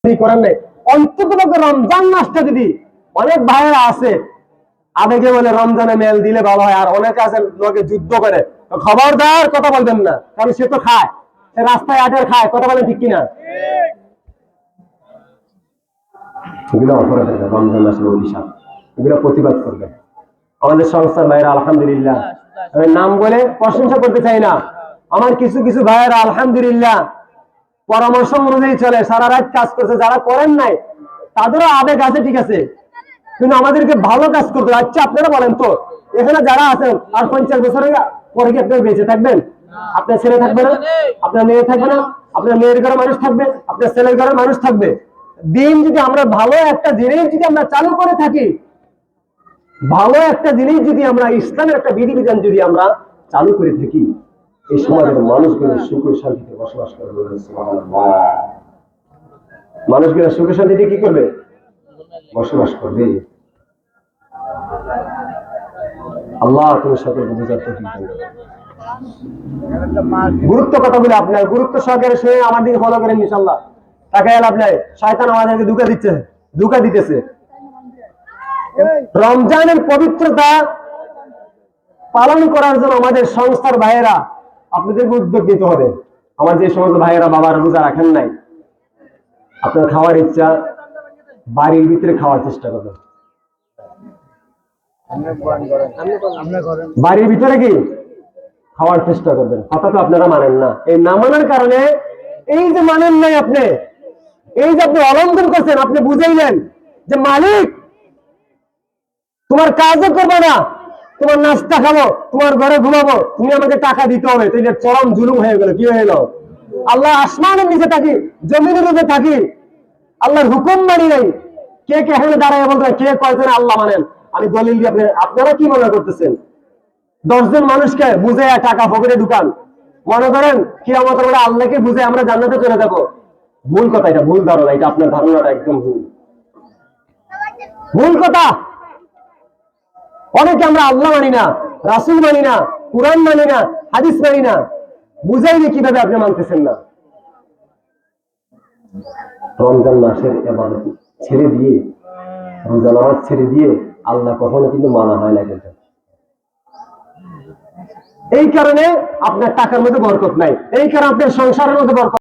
করেন নাই, অন্তত রমজান মাসটা যদি অনেক ভাইয়েরা আছে আবেগে বলে রমজানে মেল দিলে ভালো হয়, আর অনেকে আছে লোকে যুদ্ধ করে, খবরদার কথা বলবেন না, কারণ সে তো খায়, সে রাস্তায় আটের খায়, কথা বলেন ঠিক কিনা? এগুলো অপরাধ, রমজান মাসের অভিশাপ, এগুলো প্রতিবাদ করবে আমাদের সংস্থার ভাইয়েরা। আলহামদুলিল্লাহ, আমি নাম বলে প্রশংসা করতে চাই না, আমার কিছু কিছু ভাইয়েরা আলহামদুলিল্লাহ পরামর্শ অনুযায়ী চলে, সারা রাত কাজ করছে, যারা করেন নাই তাদেরও আবেগ আছে, ঠিক আছে, কিন্তু আমাদেরকে ভালো কাজ করতে। আচ্ছা আপনারা বলেন তো, এখানে যারা আছেন আর 50 বছরের পরে কি আপনারা বেঁচে থাকবেন? আপনার ছেলে থাকবে না, আপনার মেয়ে থাকবে না, আপনার মেয়ের ঘরের মানুষ থাকবে, আপনার ছেলের ঘরের মানুষ থাকবে। দিন যদি আমরা ভালো একটা জিনিস যদি আমরা চালু করে থাকি, ভালো একটা জিনিস যদি আমরা ইসলামের একটা বিধিবিধান যদি আমরা চালু করে থাকি, এই সমাজের মানুষগুলো সুখে শান্তিতে বসবাস করবে। মানুষগুলো সুখে শান্তিতে কি করবে? বসবাস করবে। আল্লাহ তুমি সকল বুঝার তৌফিক দান করো। গুরুত্ব কথাগুলো আপনার গুরুত্ব সহকারে শুনে আমার দিকে ফলো করেন ইনশাআল্লাহ। তাকায় লাভ নাই, শয়তান আমাদেরকে ধোঁকা দিতেছে। রমজানের পবিত্রতা পালন করার জন্য আমাদের সংস্থার ভাইয়েরা আপনাদেরকে উদ্যোগ নিতে হবে। আমার যে সমস্ত ভাইয়েরা বাবার রোজা রাখেন নাই, আপনার খাওয়ার ইচ্ছা, বাড়ির ভিতরে খাওয়ার চেষ্টা করবেন, বাড়ির ভিতরে কি খাওয়ার চেষ্টা করবেন। কথা তো আপনারা মানেন না, এই না মানার কারণে, এই যে মানেন নাই আপনি, এই যে আপনি অলঙ্ঘন করছেন, আপনি বুঝাইলেন যে মালিক তোমার কাজও করবে না, তোমার নাস্তা খাবো, তোমার ঘরে ঘুমাবো, তুমি আমাকে টাকা দিতে হবে, তো এটা চরম জুলুম হয়ে গেল। কি হয়ে গেল? আল্লাহ আসমানের নিচে থাকি, জমিনের নিচে থাকি, আল্লাহর হুকুম মানি নাই। কে কে এখানে দাঁড়ায় বলতে কে কয়জন আল্লাহ মানেন? আমি দলিল দিয়ে আপনারা কি মনে করতেছেন? 10 জন মানুষকে বুঝে টাকা পকেটে ঢুকান, মনে করেন কিয়ামত বলে আল্লাহকে বুঝে আমরা জান্নাতে চলে যাবো। ভুল কথা, এটা ভুল ধারণা, এটা আপনার ধারণাটা একদম ভুল কথা। অনেকে আমরা আল্লাহ মানি না, রাসূল মানি না, কুরআন মানি না, হাদিস মানি না, বুঝাইলে কিভাবে আপনি মানতেছেন না? রমজান মাসের ইবাদত ছেড়ে দিয়ে, রোজা নামাজ ছেড়ে দিয়ে আল্লাহ কখনো কিন্তু মানা হয় না। কিন্তু এই কারণে আপনার টাকার মধ্যে বরকত নাই, এই কারণে আপনার সংসারের মধ্যে বরকত